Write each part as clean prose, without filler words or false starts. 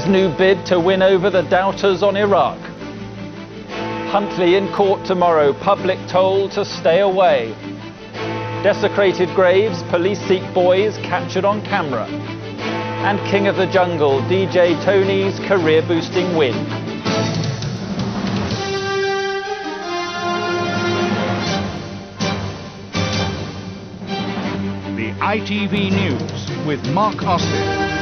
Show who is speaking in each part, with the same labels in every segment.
Speaker 1: Blair's new bid to win over the doubters on Iraq. Huntley in court tomorrow, public told to stay away. Desecrated graves, police seek boys captured on camera. And King of the Jungle, DJ Tony's career-boosting win.
Speaker 2: The ITV News with Mark Austin.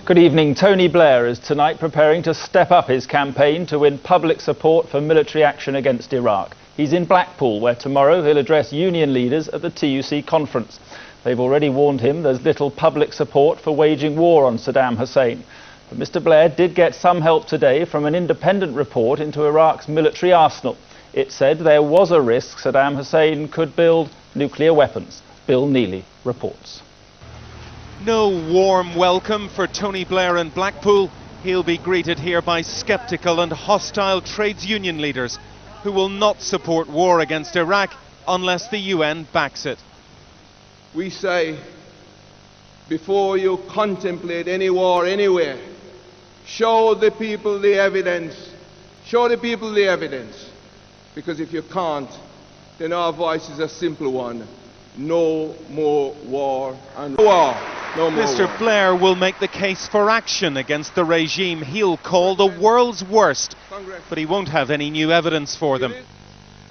Speaker 1: Good evening. Tony Blair is tonight preparing to step up his campaign to win public support for military action against Iraq. He's in Blackpool, where tomorrow he'll address union leaders at the TUC conference. They've already warned him there's little public support for waging war on Saddam Hussein. But Mr. Blair did get some help today from an independent report into Iraq's military arsenal. It said there was a risk Saddam Hussein could build nuclear weapons. Bill Neely reports.
Speaker 3: No warm welcome for Tony Blair in Blackpool. He'll be greeted here by sceptical and hostile trades union leaders who will not support war against Iraq unless the UN backs it.
Speaker 4: We say, before you contemplate any war anywhere, show the people the evidence. Show the people the evidence. Because if you can't, then our voice is a simple one. No more war and war. No more
Speaker 3: Mr.
Speaker 4: war.
Speaker 3: Blair will make the case for action against the regime he'll call the world's worst, but he won't have any new evidence for them.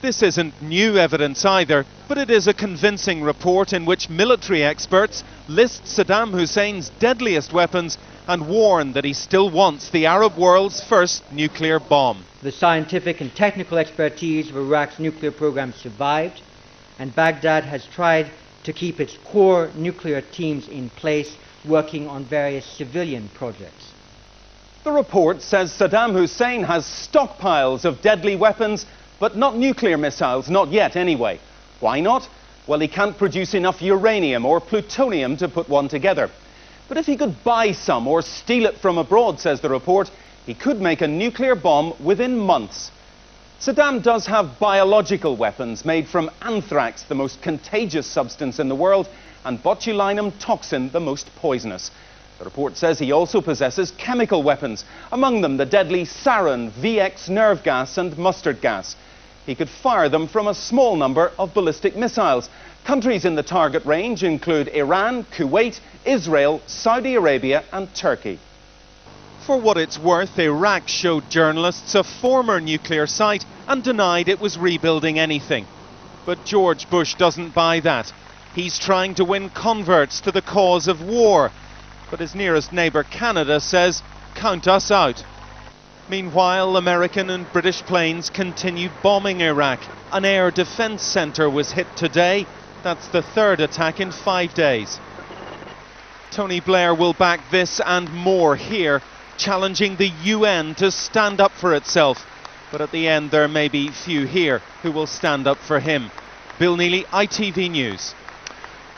Speaker 3: This isn't new evidence either, but it is a convincing report in which military experts list Saddam Hussein's deadliest weapons and warn that he still wants the Arab world's first nuclear bomb.
Speaker 5: The scientific and technical expertise of Iraq's nuclear program survived, and Baghdad has tried to keep its core nuclear teams in place, working on various civilian projects.
Speaker 6: The report says Saddam Hussein has stockpiles of deadly weapons, but not nuclear missiles, not yet anyway. Why not? Well, he can't produce enough uranium or plutonium to put one together. But if he could buy some or steal it from abroad, says the report, he could make a nuclear bomb within months. Saddam does have biological weapons made from anthrax, the most contagious substance in the world, and botulinum toxin, the most poisonous. The report says he also possesses chemical weapons, among them the deadly sarin, VX nerve gas and mustard gas. He could fire them from a small number of ballistic missiles. Countries in the target range include Iran, Kuwait, Israel, Saudi Arabia and Turkey.
Speaker 3: For what it's worth, Iraq showed journalists a former nuclear site and denied it was rebuilding anything. But George Bush doesn't buy that. He's trying to win converts to the cause of war. But his nearest neighbour Canada says, count us out. Meanwhile, American and British planes continue bombing Iraq. An air defence centre was hit today. That's the third attack in 5 days. Tony Blair will back this and more here, challenging the UN to stand up for itself. But at the end there may be few here who will stand up for him. Bill Neely, ITV News.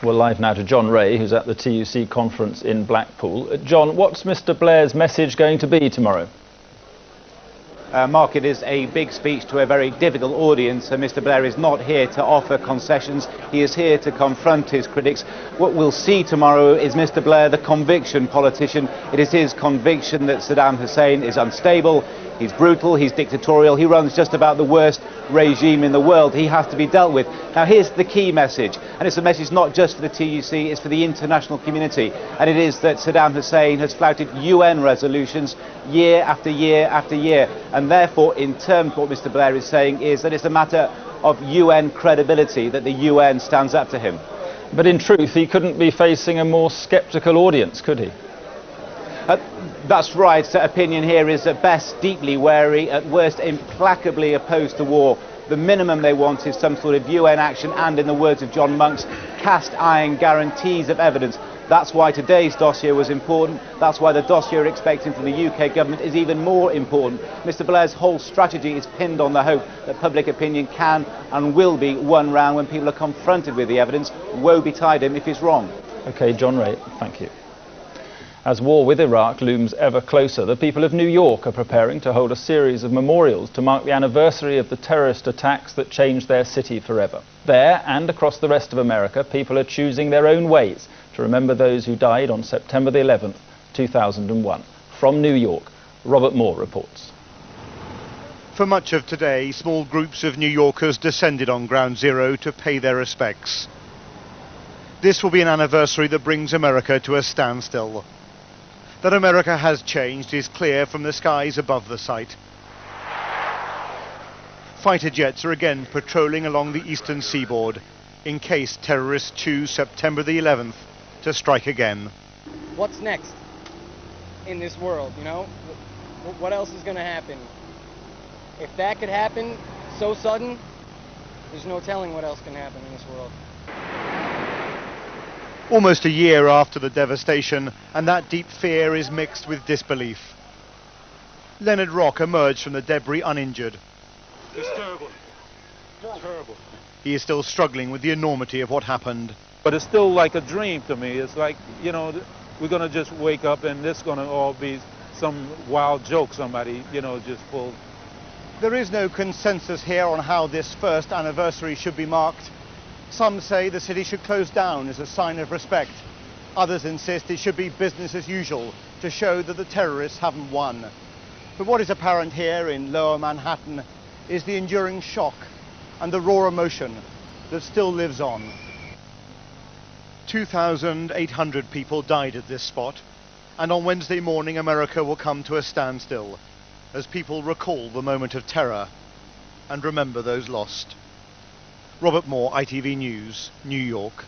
Speaker 1: We're live now to John Ray, who's at the TUC conference in Blackpool. John, what's Mr. Blair's message going to be tomorrow?
Speaker 7: Mark, it is a big speech to a very difficult audience, and Mr. Blair is not here to offer concessions. He is here to confront his critics. What we'll see tomorrow is Mr. Blair, the conviction politician. It is his conviction that Saddam Hussein is unstable, he's brutal, he's dictatorial, he runs just about the worst regime in the world. He has to be dealt with. Now here's the key message, and it's a message not just for the TUC, it's for the international community, and it is that Saddam Hussein has flouted UN resolutions year after year after year, and therefore in terms what Mr. Blair is saying is that it's a matter of UN credibility that the UN stands up to him.
Speaker 1: But in truth, he couldn't be facing a more sceptical audience, could he?
Speaker 7: That's right. Opinion here is at best deeply wary, at worst implacably opposed to war. The minimum they want is some sort of UN action and, in the words of John Monks, cast iron guarantees of evidence. That's why today's dossier was important. That's why the dossier we're expecting from the UK government is even more important. Mr. Blair's whole strategy is pinned on the hope that public opinion can and will be won round when people are confronted with the evidence. Woe betide him if he's wrong.
Speaker 1: OK, John Ray, thank you. As war with Iraq looms ever closer, the people of New York are preparing to hold a series of memorials to mark the anniversary of the terrorist attacks that changed their city forever. There, and across the rest of America, people are choosing their own ways to remember those who died on September the 11th, 2001. From New York, Robert Moore reports.
Speaker 8: For much of today, small groups of New Yorkers descended on Ground Zero to pay their respects. This will be an anniversary that brings America to a standstill. That America has changed is clear from the skies above the site. Fighter jets are again patrolling along the eastern seaboard in case terrorists choose September the 11th to strike again.
Speaker 9: What's next in this world, you know? What else is going to happen? If that could happen so sudden, there's no telling what else can happen in this world.
Speaker 8: Almost a year after the devastation, and that deep fear is mixed with disbelief. Leonard Rock emerged from the debris uninjured.
Speaker 10: It's terrible. Terrible.
Speaker 8: He is still struggling with the enormity of what happened.
Speaker 10: But it's still like a dream to me. It's like, you know, we're going to just wake up and this going to all be some wild joke somebody, you know, just pulled.
Speaker 8: There is no consensus here on how this first anniversary should be marked. Some say the city should close down as a sign of respect. Others insist it should be business as usual to show that the terrorists haven't won. But what is apparent here in Lower Manhattan is the enduring shock and the raw emotion that still lives on. 2,800 people died at this spot, and on Wednesday morning America will come to a standstill as people recall the moment of terror and remember those lost. Robert Moore, ITV News, New York.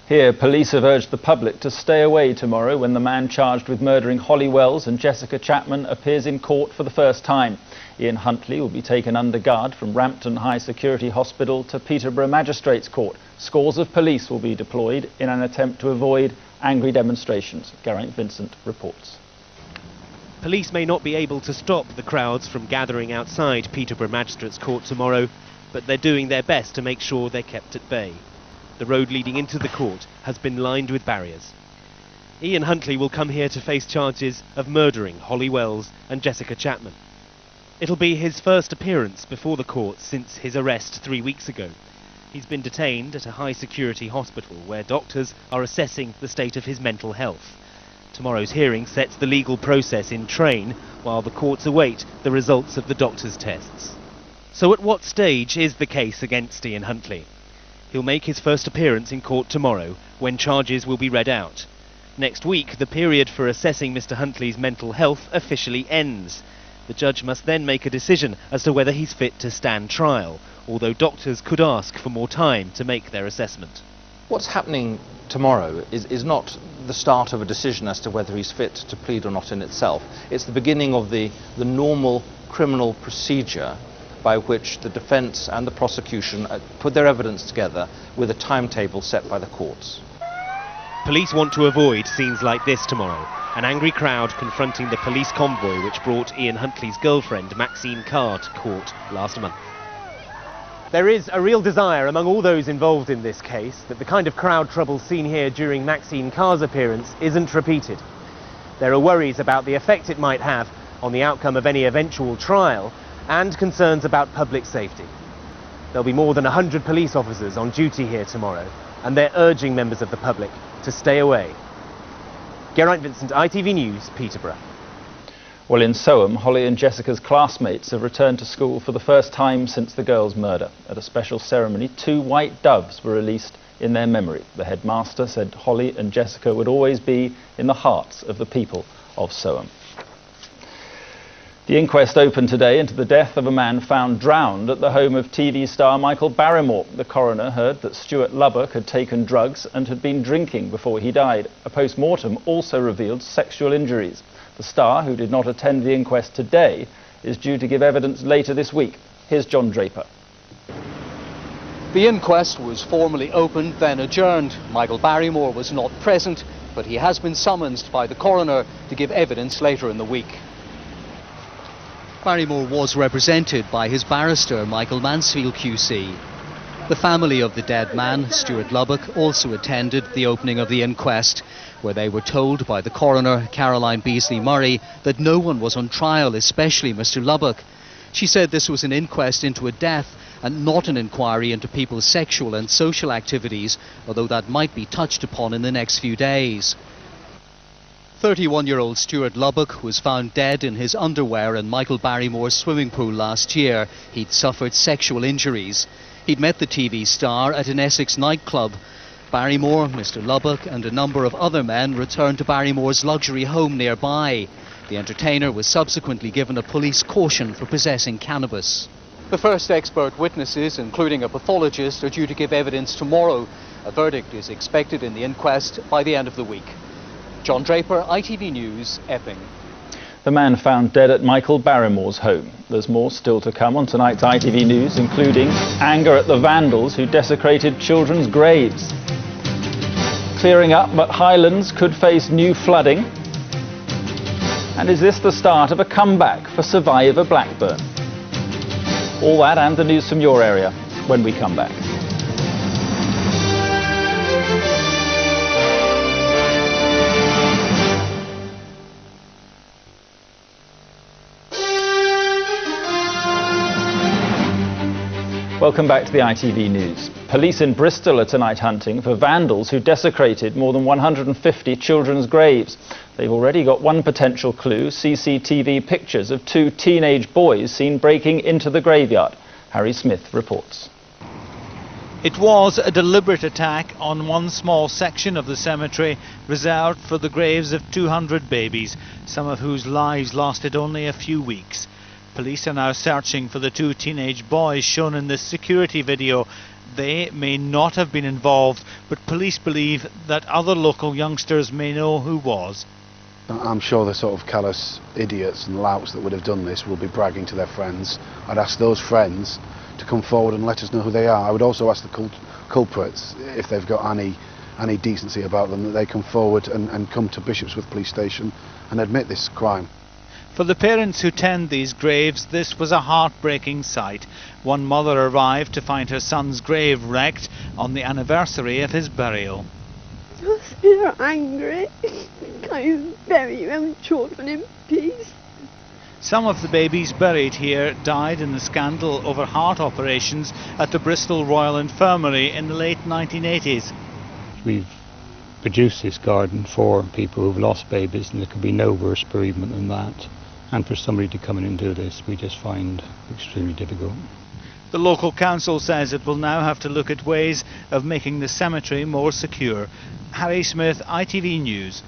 Speaker 1: Here, police have urged the public to stay away tomorrow when the man charged with murdering Holly Wells and Jessica Chapman appears in court for the first time. Ian Huntley will be taken under guard from Rampton High Security Hospital to Peterborough Magistrates Court. Scores of police will be deployed in an attempt to avoid angry demonstrations. Geraint Vincent reports.
Speaker 11: Police may not be able to stop the crowds from gathering outside Peterborough Magistrates Court tomorrow, but they're doing their best to make sure they're kept at bay. The road leading into the court has been lined with barriers. Ian Huntley will come here to face charges of murdering Holly Wells and Jessica Chapman. It'll be his first appearance before the court since his arrest 3 weeks ago. He's been detained at a high-security hospital where doctors are assessing the state of his mental health. Tomorrow's hearing sets the legal process in train while the courts await the results of the doctors' tests. So at what stage is the case against Ian Huntley? He'll make his first appearance in court tomorrow when charges will be read out. Next week, the period for assessing Mr. Huntley's mental health officially ends. The judge must then make a decision as to whether he's fit to stand trial, although doctors could ask for more time to make their assessment.
Speaker 12: What's happening tomorrow is not the start of a decision as to whether he's fit to plead or not in itself. It's the beginning of the normal criminal procedure by which the defence and the prosecution put their evidence together with a timetable set by the courts.
Speaker 11: Police want to avoid scenes like this tomorrow. An angry crowd confronting the police convoy which brought Ian Huntley's girlfriend Maxine Carr to court last month. There is a real desire among all those involved in this case that the kind of crowd trouble seen here during Maxine Carr's appearance isn't repeated. There are worries about the effect it might have on the outcome of any eventual trial and concerns about public safety. There'll be more than 100 police officers on duty here tomorrow, and they're urging members of the public to stay away. Geraint Vincent, ITV News, Peterborough.
Speaker 1: Well, in Soham, Holly and Jessica's classmates have returned to school for the first time since the girls' murder. At a special ceremony, 2 white doves were released in their memory. The headmaster said Holly and Jessica would always be in the hearts of the people of Soham. The inquest opened today into the death of a man found drowned at the home of TV star Michael Barrymore. The coroner heard that Stuart Lubbock had taken drugs and had been drinking before he died. A post-mortem also revealed sexual injuries. The star, who did not attend the inquest today, is due to give evidence later this week. Here's John Draper.
Speaker 13: The inquest was formally opened, then adjourned. Michael Barrymore was not present, but he has been summoned by the coroner to give evidence later in the week. Barrymore was represented by his barrister, Michael Mansfield QC. The family of the dead man, Stuart Lubbock, also attended the opening of the inquest, where they were told by the coroner, Caroline Beasley Murray, that no one was on trial, especially Mr. Lubbock. She said this was an inquest into a death and not an inquiry into people's sexual and social activities, although that might be touched upon in the next few days. 31-year-old Stuart Lubbock was found dead in his underwear in Michael Barrymore's swimming pool last year. He'd suffered sexual injuries. He'd met the TV star at an Essex nightclub. Barrymore, Mr. Lubbock and a number of other men returned to Barrymore's luxury home nearby. The entertainer was subsequently given a police caution for possessing cannabis. The first expert witnesses, including a pathologist, are due to give evidence tomorrow. A verdict is expected in the inquest by the end of the week. John Draper, ITV News, Epping.
Speaker 1: The man found dead at Michael Barrymore's home. There's more still to come on tonight's ITV News, including anger at the vandals who desecrated children's graves. Clearing up, but Highlands could face new flooding. And is this the start of a comeback for Survivor Blackburn? All that and the news from your area when we come back. Welcome back to the ITV News. Police in Bristol are tonight hunting for vandals who desecrated more than 150 children's graves. They've already got one potential clue: CCTV pictures of two teenage boys seen breaking into the graveyard. Harry Smith reports.
Speaker 14: It was a deliberate attack on one small section of the cemetery reserved for the graves of 200 babies, some of whose lives lasted only a few weeks. Police are now searching for the two teenage boys shown in this security video. They may not have been involved, but police believe that other local youngsters may know who was.
Speaker 15: I'm sure the sort of callous idiots and louts that would have done this will be bragging to their friends. I'd ask those friends to come forward and let us know who they are. I would also ask the culprits, if they've got any decency about them, that they come forward and come to Bishopsworth Police Station and admit this crime.
Speaker 14: For the parents who tend these graves, this was a heartbreaking sight. One mother arrived to find her son's grave wrecked on the anniversary of his burial.
Speaker 16: They're angry. Can't bury them children in peace.
Speaker 14: Some of the babies buried here died in the scandal over heart operations at the Bristol Royal Infirmary in the late 1980s.
Speaker 17: We've produced this garden for people who've lost babies, and there could be no worse bereavement than that. And for somebody to come in and do this, we just find extremely difficult.
Speaker 14: The local council says it will now have to look at ways of making the cemetery more secure. Harry Smith, ITV News.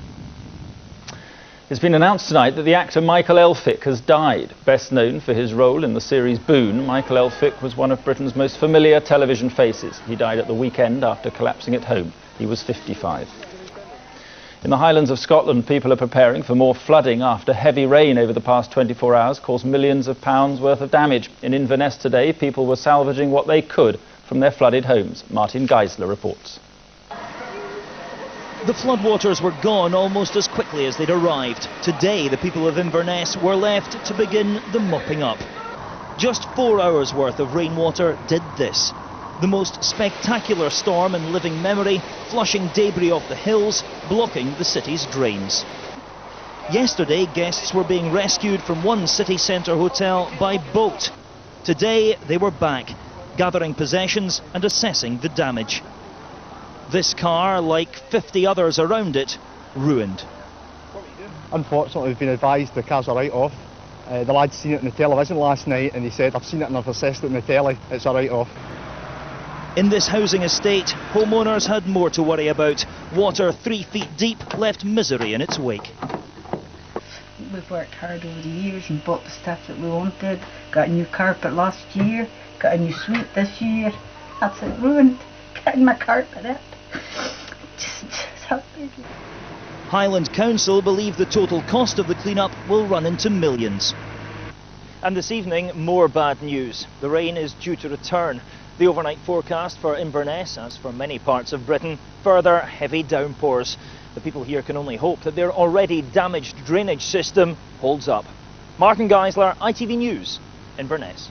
Speaker 1: It's been announced tonight that the actor Michael Elphick has died. Best known for his role in the series Boone, Michael Elphick was one of Britain's most familiar television faces. He died at the weekend after collapsing at home. He was 55. In the Highlands of Scotland, people are preparing for more flooding after heavy rain over the past 24 hours caused millions of pounds worth of damage. In Inverness today, people were salvaging what they could from their flooded homes. Martin Geisler reports.
Speaker 18: The floodwaters were gone almost as quickly as they'd arrived. Today, the people of Inverness were left to begin the mopping up. Just 4 hours worth of rainwater did this. The most spectacular storm in living memory, flushing debris off the hills, blocking the city's drains. Yesterday, guests were being rescued from one city centre hotel by boat. Today, they were back, gathering possessions and assessing the damage. This car, like 50 others around it, ruined.
Speaker 8: Unfortunately, we've been advised the car's a write-off. The lad's seen it on the television last night and he said, "I've seen it and I've assessed it on the telly, it's a write-off."
Speaker 18: In this housing estate, homeowners had more to worry about. Water 3 feet deep left misery in its wake.
Speaker 19: We've worked hard over the years and bought the stuff that we wanted. Got a new carpet last year, got a new suite this year. That's it, ruined. Getting my carpet up. Just heartbreaking.
Speaker 18: Highland Council believe the total cost of the clean-up will run into millions. And this evening, more bad news. The rain is due to return. The overnight forecast for Inverness, as for many parts of Britain, further heavy downpours. The people here can only hope that their already damaged drainage system holds up. Martin Geisler, ITV News, Inverness.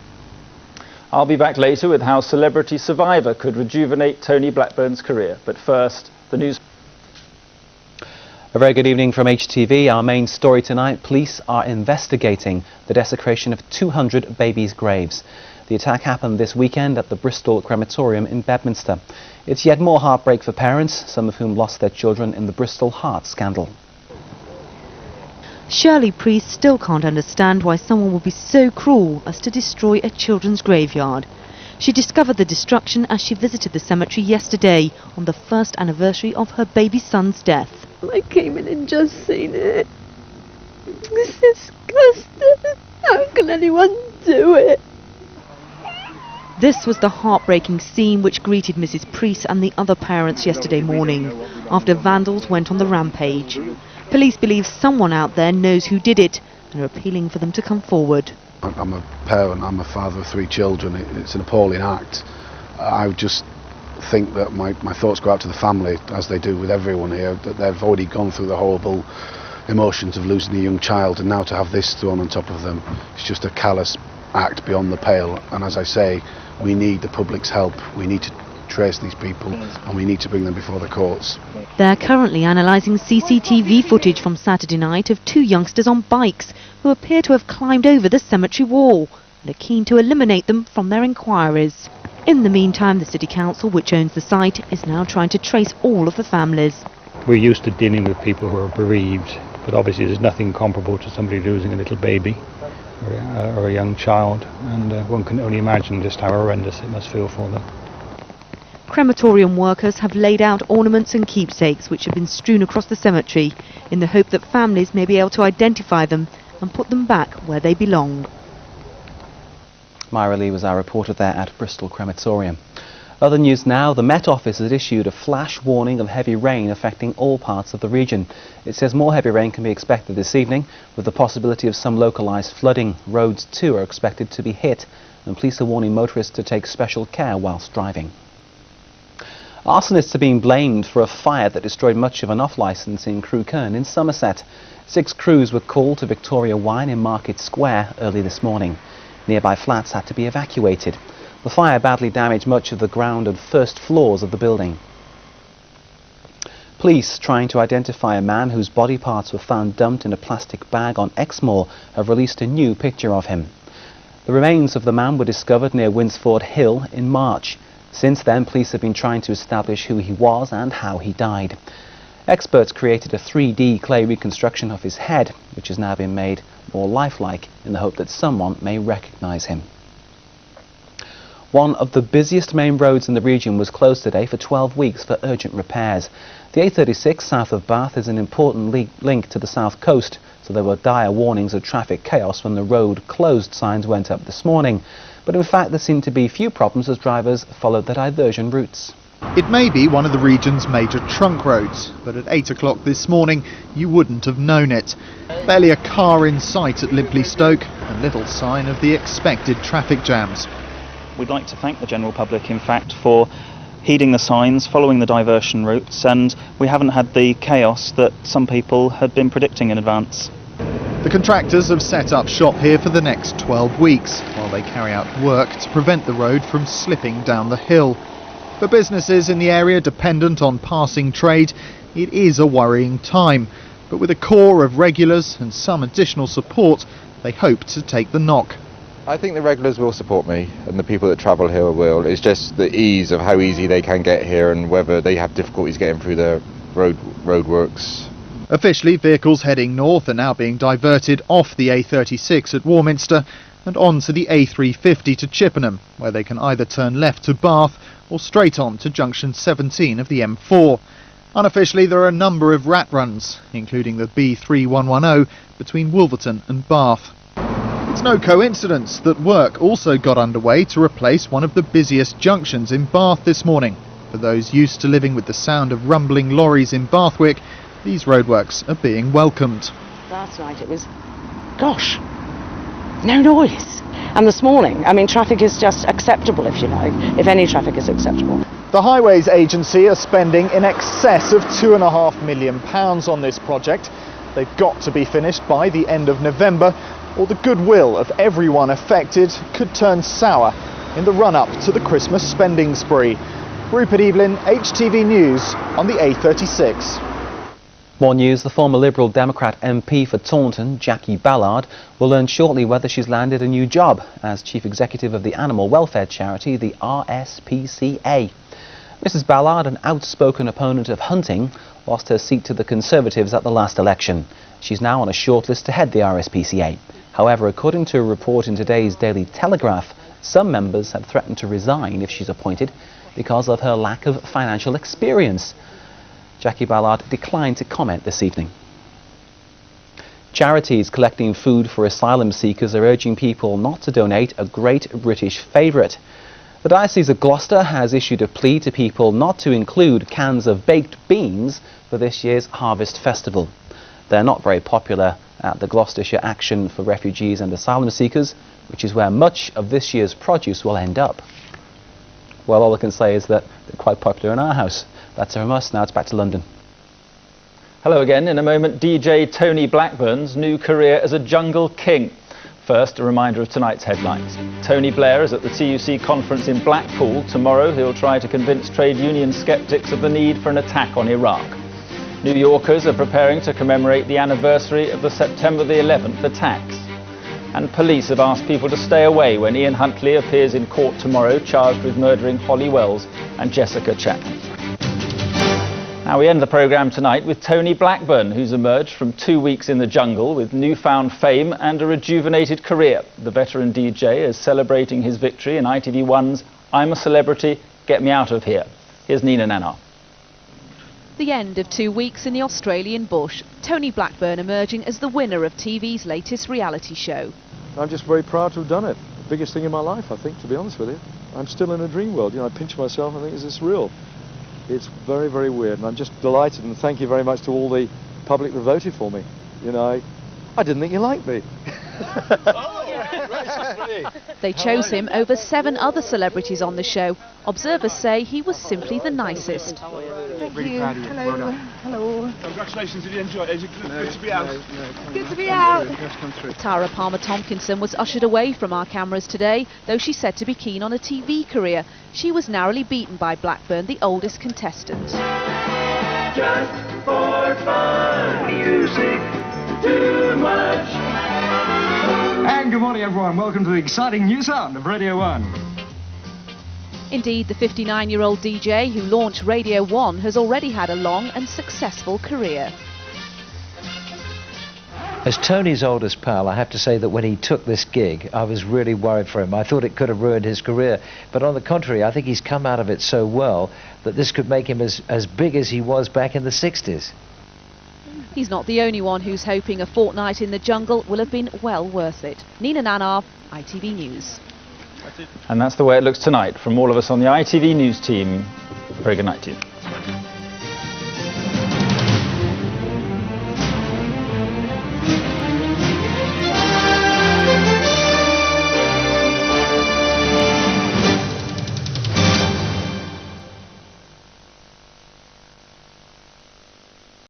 Speaker 1: I'll be back later with how Celebrity Survivor could rejuvenate Tony Blackburn's career. But first, the news.
Speaker 20: A very good evening from HTV. Our main story tonight: police are investigating the desecration of 200 babies' graves. The attack happened this weekend at the Bristol crematorium in Bedminster. It's yet more heartbreak for parents, some of whom lost their children in the Bristol heart scandal.
Speaker 21: Shirley Priest still can't understand why someone would be so cruel as to destroy a children's graveyard. She discovered the destruction as she visited the cemetery yesterday on the first anniversary of her baby son's death.
Speaker 16: I came in and just seen it. It's disgusting. How can anyone do it?
Speaker 21: This was the heartbreaking scene which greeted Mrs. Priest and the other parents yesterday morning after vandals went on the rampage. Police believe someone out there knows who did it and are appealing for them to come forward.
Speaker 15: I'm a parent, I'm a father of 3 children. It's an appalling act. I just think that my thoughts go out to the family, as they do with everyone here, that they've already gone through the horrible emotions of losing a young child, and now to have this thrown on top of them, it's just a callous act beyond the pale. And as I say, we need the public's help. We need to trace these people and we need to bring them before the courts.
Speaker 21: They're currently analysing CCTV footage from Saturday night of 2 youngsters on bikes who appear to have climbed over the cemetery wall and are keen to eliminate them from their inquiries. In the meantime, the City Council, which owns the site, is now trying to trace all of the families.
Speaker 17: We're used to dealing with people who are bereaved, but obviously there's nothing comparable to somebody losing a little baby or a young child, and one can only imagine just how horrendous it must feel for them.
Speaker 21: Crematorium workers have laid out ornaments and keepsakes which have been strewn across the cemetery in the hope that families may be able to identify them and put them back where they belong.
Speaker 20: Myra Lee was our reporter there at Bristol Crematorium. Other news now, the Met Office has issued a flash warning of heavy rain affecting all parts of the region. It says more heavy rain can be expected this evening, with the possibility of some localised flooding. Roads too are expected to be hit, and police are warning motorists to take special care whilst driving. Arsonists are being blamed for a fire that destroyed much of an off-licence in Crewkerne in Somerset. 6 crews were called to Victoria Wine in Market Square early this morning. Nearby flats had to be evacuated. The fire badly damaged much of the ground and first floors of the building. Police, trying to identify a man whose body parts were found dumped in a plastic bag on Exmoor, have released a new picture of him. The remains of the man were discovered near Winsford Hill in March. Since then, police have been trying to establish who he was and how he died. Experts created a 3D clay reconstruction of his head, which has now been made more lifelike in the hope that someone may recognise him. One of the busiest main roads in the region was closed today for 12 weeks for urgent repairs. The A36 south of Bath is an important link to the south coast, so there were dire warnings of traffic chaos when the road closed signs went up this morning. But in fact there seemed to be few problems as drivers followed their diversion routes.
Speaker 22: It may be one of the region's major trunk roads, but at 8 o'clock this morning you wouldn't have known it. Barely a car in sight at Limpley Stoke and little sign of the expected traffic jams.
Speaker 23: We'd like to thank the general public, in fact, for heeding the signs, following the diversion routes, and we haven't had the chaos that some people had been predicting in advance.
Speaker 22: The contractors have set up shop here for the next 12 weeks, while they carry out work to prevent the road from slipping down the hill. For businesses in the area dependent on passing trade, it is a worrying time, but with a core of regulars and some additional support, they hope to take the knock.
Speaker 24: I think the regulars will support me, and the people that travel here will. It's just the ease of how easy they can get here and whether they have difficulties getting through the roadworks.
Speaker 22: Officially, vehicles heading north are now being diverted off the A36 at Warminster and onto the A350 to Chippenham, where they can either turn left to Bath or straight on to junction 17 of the M4. Unofficially, there are a number of rat runs, including the B3110 between Wolverton and Bath. It's no coincidence that work also got underway to replace one of the busiest junctions in Bath this morning. For those used to living with the sound of rumbling lorries in Bathwick, these roadworks are being welcomed.
Speaker 25: Last night it was, gosh, no noise. And this morning, I mean, traffic is just acceptable, if you like, if any traffic is acceptable.
Speaker 22: The Highways Agency are spending in excess of £2.5 million on this project. They've got to be finished by the end of November, or the goodwill of everyone affected could turn sour in the run-up to the Christmas spending spree. Rupert Evelyn, HTV News on the A36.
Speaker 20: More news, the former Liberal Democrat MP for Taunton, Jackie Ballard, will learn shortly whether she's landed a new job as Chief Executive of the animal welfare charity, the RSPCA. Mrs Ballard, an outspoken opponent of hunting, lost her seat to the Conservatives at the last election. She's now on a shortlist to head the RSPCA. However, according to a report in today's Daily Telegraph, some members have threatened to resign if she's appointed because of her lack of financial experience. Jackie Ballard declined to comment this evening. Charities collecting food for asylum seekers are urging people not to donate a great British favourite. The Diocese of Gloucester has issued a plea to people not to include cans of baked beans for this year's Harvest Festival. They're not very popular at the Gloucestershire Action for Refugees and Asylum Seekers, which is where much of this year's produce will end up. Well, all I can say is that they're quite popular in our house. That's from us. Now it's back to London.
Speaker 1: Hello again. In a moment, DJ Tony Blackburn's new career as a jungle king. First, a reminder of tonight's headlines. Tony Blair is at the TUC conference in Blackpool. Tomorrow, he'll try to convince trade union sceptics of the need for an attack on Iraq. New Yorkers are preparing to commemorate the anniversary of the September the 11th attacks. And police have asked people to stay away when Ian Huntley appears in court tomorrow, charged with murdering Holly Wells and Jessica Chapman. Now we end the programme tonight with Tony Blackburn, who's emerged from 2 weeks in the jungle with newfound fame and a rejuvenated career. The veteran DJ is celebrating his victory in ITV1's I'm a Celebrity, Get Me Out of Here. Here's Nina Nanar.
Speaker 2: The end of 2 weeks in the Australian bush. Tony Blackburn emerging as the winner of TV's latest reality show.
Speaker 3: I'm just very proud to have done it. The biggest thing in my life, I think, to be honest with you. I'm still in a dream world. You know, I pinch myself and think, is this real? It's very, very weird, and I'm just delighted, and thank you very much to all the public that voted for me. You know, I didn't think you liked me.
Speaker 2: They chose him over 7 other celebrities on the show. Observers say he was simply the nicest.
Speaker 4: Thank you. Hello. Hello. Congratulations, did you enjoy it? Is it good to be out?
Speaker 2: Good to be out. Tara Palmer-Tompkinson was ushered away from our cameras today, though she's said to be keen on a TV career. She was narrowly beaten by Blackburn, the oldest contestant.
Speaker 5: Just for fun. Music too much.
Speaker 6: And good morning, everyone. Welcome to the exciting new sound of Radio 1.
Speaker 2: Indeed, the 59-year-old DJ who launched Radio 1 has already had a long and successful career.
Speaker 26: As Tony's oldest pal, I have to say that when he took this gig, I was really worried for him. I thought it could have ruined his career. But on the contrary, I think he's come out of it so well that this could make him as big as he was back in the 60s.
Speaker 2: He's not the only one who's hoping a fortnight in the jungle will have been well worth it. Nina Nanar, ITV News.
Speaker 1: And that's the way it looks tonight. From all of us on the ITV News team, very good night to you.